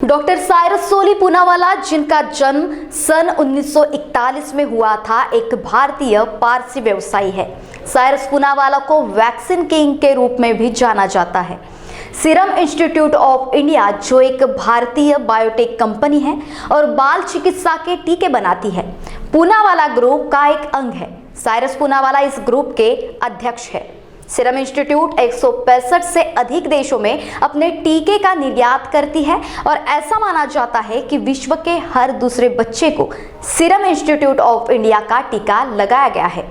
Doctor Cyrus सोली पूनावाला, जिनका जन्म सन 1941 में हुआ था, एक भारतीय पारसी व्यवसायी है। साइरस पूनावाला को वैक्सीन किंग के रूप में भी जाना जाता है। सीरम इंस्टीट्यूट ऑफ इंडिया, जो एक भारतीय बायोटेक कंपनी है और बाल चिकित्सा के टीके बनाती है, पूनावाला ग्रुप का एक अंग है। साइरस पूनावाला इस ग्रुप के अध्यक्ष है। सीरम इंस्टीट्यूट 165 से अधिक देशों में अपने टीके का निर्यात करती है और ऐसा माना जाता है कि विश्व के हर दूसरे बच्चे को सीरम इंस्टीट्यूट ऑफ इंडिया का टीका लगाया गया है।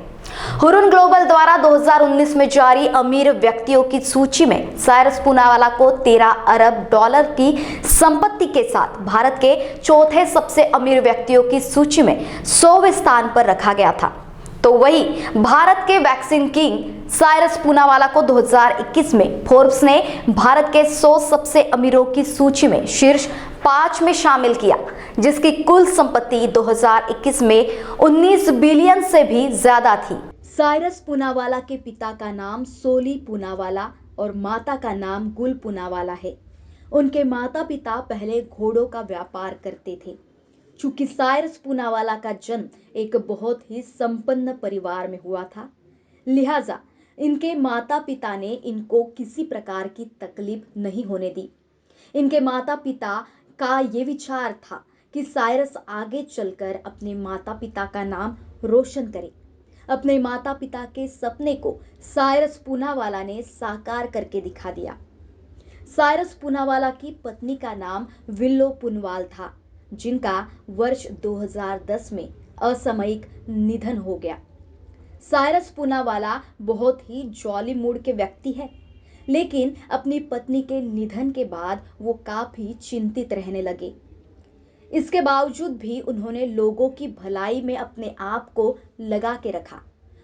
हुरुन ग्लोबल द्वारा 2019 में जारी अमीर व्यक्तियों की सूची में साइरस पूनावाला को 13 अरब डॉलर की संपत्ति के साथ भारत के चौथे सबसे अमीर व्यक्तियों की सूची में 100वें स्थान पर रखा गया था। तो वही भारत के वैक्सीन किंग साइरस पूनावाला को 2021 में फोर्ब्स ने भारत के 100 सबसे अमीरों की सूची में शीर्ष 5 में शामिल किया, जिसकी कुल संपत्ति 2021 में 19 बिलियन से भी ज्यादा थी। साइरस पूनावाला के पिता का नाम सोली पूनावाला और माता का नाम गुल पूनावाला है। उनके माता पिता पहले घोड़ों का व्यापार करते थे। चूंकि साइरस पूनावाला का जन्म एक बहुत ही संपन्न परिवार में हुआ था, लिहाजा इनके माता पिता ने इनको किसी प्रकार की तकलीफ नहीं होने दी। इनके माता पिता का ये विचार था कि साइरस आगे चलकर अपने माता पिता का नाम रोशन करे। अपने माता पिता के सपने को साइरस पूनावाला ने साकार करके दिखा दिया। साइरस पूनावाला की पत्नी का नाम विल्लो पूनवाल था, जिनका वर्ष 2010 में असामयिक निधन हो गया। साइरस पूनावाला बहुत ही जॉली मूड के व्यक्ति है, लेकिन अपनी पत्नी के निधन के बाद वो काफी चिंतित रहने लगे। इसके बावजूद भी उन्होंने लोगों की भलाई में अपने आप को लगा के रखा।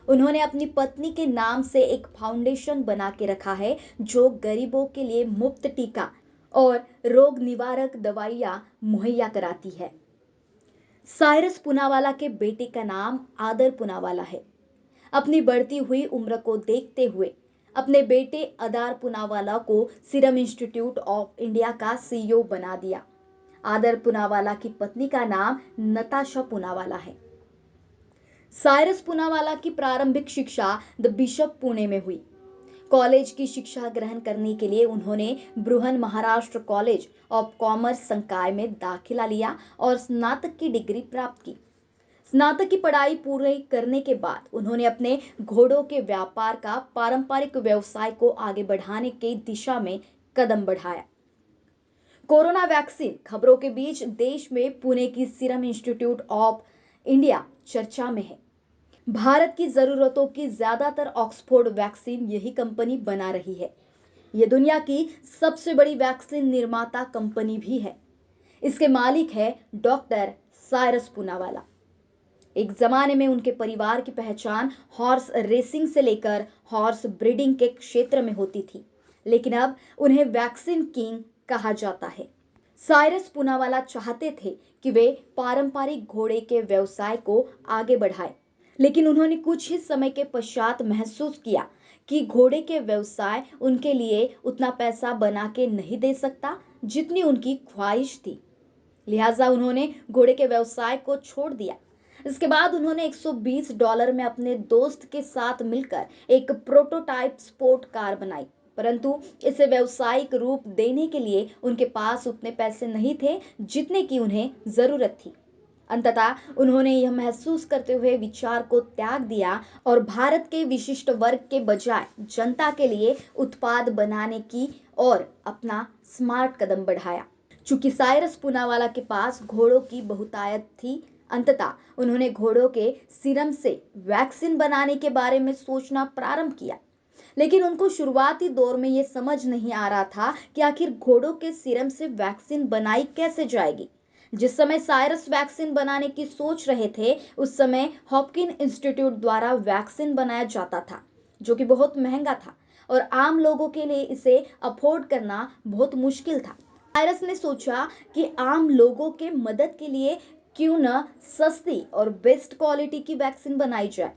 उन्होंने अपनी पत्नी के नाम से एक फाउंडेशन बना के रखा है, जो गरीबों के लिए मुफ्त टीका और रोग निवारक दवाइयां मुहैया कराती है। साइरस पूनावाला के बेटे का नाम आदर पूनावाला है। अपनी बढ़ती हुई उम्र को देखते हुए अपने बेटे आदर पूनावाला को सीरम इंस्टीट्यूट ऑफ इंडिया का सीईओ बना दिया। आदर पूनावाला की पत्नी का नाम नताशा पूनावाला है। साइरस पूनावाला की प्रारंभिक शिक्षा द बिशप पुणे में हुई। कॉलेज की शिक्षा ग्रहण करने के लिए उन्होंने Brihan Maharashtra college of commerce संकाय में दाखिला लिया और स्नातक की डिग्री प्राप्त की। स्नातक की पढ़ाई पूरी करने के बाद उन्होंने अपने घोड़ों के व्यापार का पारंपरिक व्यवसाय को आगे बढ़ाने की दिशा में कदम बढ़ाया। कोरोना वैक्सीन खबरों के बीच देश में पुणे की सीरम इंस्टीट्यूट ऑफ इंडिया चर्चा में है। भारत की जरूरतों की ज्यादातर ऑक्सफोर्ड वैक्सीन यही कंपनी बना रही है। यह दुनिया की सबसे बड़ी वैक्सीन निर्माता कंपनी भी है। इसके मालिक है डॉक्टर साइरस पूनावाला। एक जमाने में उनके परिवार की पहचान हॉर्स रेसिंग से लेकर हॉर्स ब्रीडिंग के क्षेत्र में होती थी, लेकिन अब उन्हें वैक्सीन किंग कहा जाता है। साइरस पूनावाला चाहते थे कि वे पारंपरिक घोड़े के व्यवसाय को आगे बढ़ाएं, लेकिन उन्होंने कुछ ही समय के पश्चात महसूस किया कि घोड़े के व्यवसाय उनके लिए उतना पैसा बना के नहीं दे सकता जितनी उनकी ख्वाहिश थी। लिहाजा उन्होंने घोड़े के व्यवसाय को छोड़ दिया। इसके बाद उन्होंने $120 में अपने दोस्त के साथ मिलकर एक प्रोटोटाइप स्पोर्ट कार बनाई, परंतु इसे व्यावसायिक रूप देने के लिए उनके पास उतने पैसे नहीं थे जितने की उन्हें जरूरत थी। अंततः उन्होंने यह महसूस करते हुए विचार को त्याग दिया और भारत के विशिष्ट वर्ग के बजाय जनता के लिए उत्पाद बनाने की और अपना स्मार्ट कदम बढ़ाया। चूंकि साइरस पूनावाला के पास घोड़ों की बहुतायत थी, अंततः उन्होंने घोड़ों के सीरम से वैक्सीन बनाने के बारे में सोचना प्रारंभ किया। लेकिन उनको शुरुआती दौर में यह समझ नहीं आ रहा था कि आखिर घोड़ों के सीरम से वैक्सीन बनाई कैसे जाएगी। जिस समय साइरस वैक्सीन बनाने की सोच रहे थे, उस समय हॉपकिन इंस्टीट्यूट द्वारा वैक्सीन बनाया जाता था, जो कि बहुत महंगा था और आम लोगों के लिए इसे अफोर्ड करना बहुत मुश्किल था। साइरस ने सोचा कि आम लोगों के मदद के लिए क्यों न सस्ती और बेस्ट क्वालिटी की वैक्सीन बनाई जाए।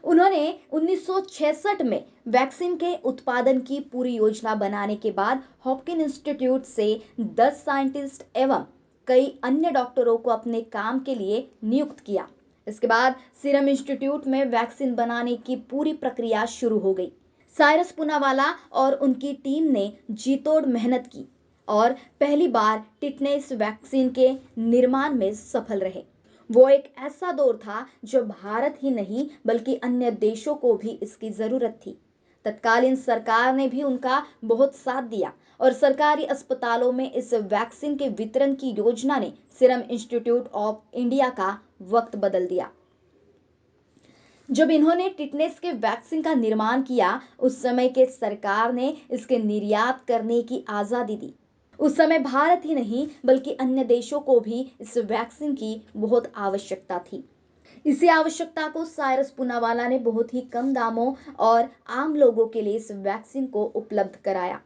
उन्होंने 1966 में वैक्सीन के उत्पादन की पूरी योजना बनाने के बाद हॉपकिन इंस्टीट्यूट से 10 साइंटिस्ट एवं कई अन्य डॉक्टरों को अपने काम के लिए नियुक्त किया। इसके बाद सीरम इंस्टीट्यूट में वैक्सीन बनाने की पूरी प्रक्रिया शुरू हो गई। साइरस पूनावाला और उनकी टीम ने जीतोड़ मेहनत की और पहली बार टिटनेस वैक्सीन के निर्माण में सफल रहे। वो एक ऐसा दौर था जो भारत ही नहीं बल्कि अन्य देशों को भी इसकी जरूरत थी। तत्कालीन सरकार ने भी उनका बहुत साथ दिया और सरकारी अस्पतालों में इस वैक्सीन के वितरण की योजना ने सीरम इंस्टीट्यूट ऑफ इंडिया का वक्त बदल दिया। जब इन्होंने टिटनेस के वैक्सीन का निर्माण किया, उस समय के सरकार ने इसके निर्यात करने की आजादी दी। उस समय भारत ही नहीं बल्कि अन्य देशों को भी इस वैक्सीन की बहुत आवश्यकता थी। इसी आवश्यकता को साइरस पूनावाला ने बहुत ही कम दामों और आम लोगों के लिए इस वैक्सीन को उपलब्ध कराया।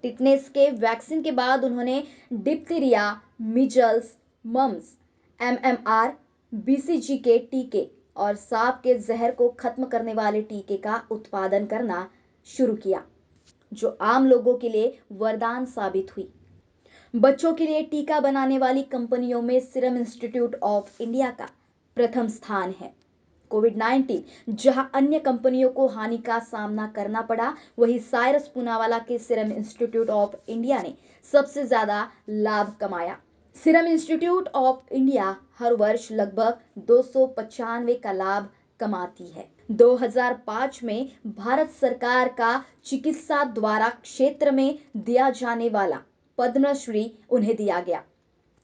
टिटनेस के वैक्सीन के बाद उन्होंने diphtheria, measles, mumps, MMR, BCG के टीके और सांप के जहर को खत्म करने वाले टीके का उत्पादन करना शुरू किया, जो आम लोगों के लिए वरदान साबित हुई। बच्चों के लिए टीका बनाने वाली कंपनियों में सीरम इंस्टीट्यूट ऑफ इंडिया का प्रथम स्थान है। कोविड-19 जहां अन्य कंपनियों को हानि का सामना करना पड़ा, वहीं साइरस पूनावाला के सीरम इंस्टीट्यूट ऑफ इंडिया ने सबसे ज्यादा लाभ कमाया। सीरम इंस्टीट्यूट ऑफ इंडिया हर वर्ष लगभग 295 का लाभ कमाती है। 2005 में भारत सरकार का चिकित्सा द्वारा क्षेत्र में दिया जाने वाला पद्मश्री उन्हें दिया गया।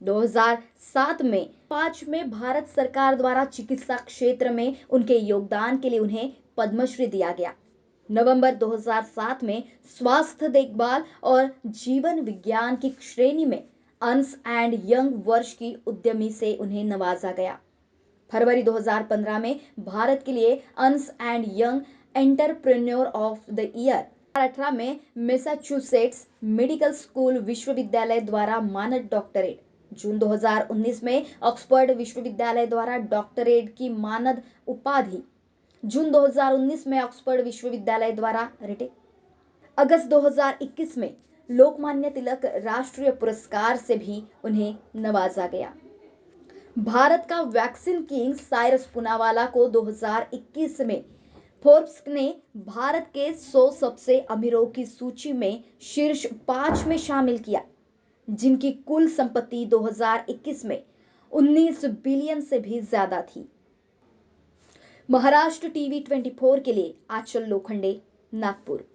2007 में 5 में भारत सरकार द्वारा चिकित्सा क्षेत्र में उनके योगदान के लिए उन्हें पद्मश्री दिया गया। नवंबर 2007 में स्वास्थ्य देखभाल और जीवन विज्ञान की श्रेणी में अंस एंड यंग वर्ष की उद्यमी से उन्हें नवाजा गया। फरवरी 2015 में भारत के लिए अंस and young entrepreneur of the year 2018 में मैसाचुसेट्स मेडिकल स्कूल विश्वविद्यालय द्वारा मानद डॉक्टरेट, जून 2019 में ऑक्सफोर्ड विश्वविद्यालय द्वारा डॉक्टरेट की मानद उपाधि, जून 2019 में ऑक्सफोर्ड विश्वविद्यालय द्वारा रिटे, अगस्त 2021 में लोकमान्य तिलक राष्ट्रीय पुरस्कार से भी उन्हें नवाजा गया। भारत का वैक्सीन किंग साइरस पूनावाला को 2021 में फोर्ब्स ने भारत के 100 सबसे अमीरों की सूची में शीर्ष 5 में शामिल किया, जिनकी कुल संपत्ति 2021 में 19 बिलियन से भी ज्यादा थी। महाराष्ट्र टीवी 24 के लिए आंचल लोखंडे, नागपुर।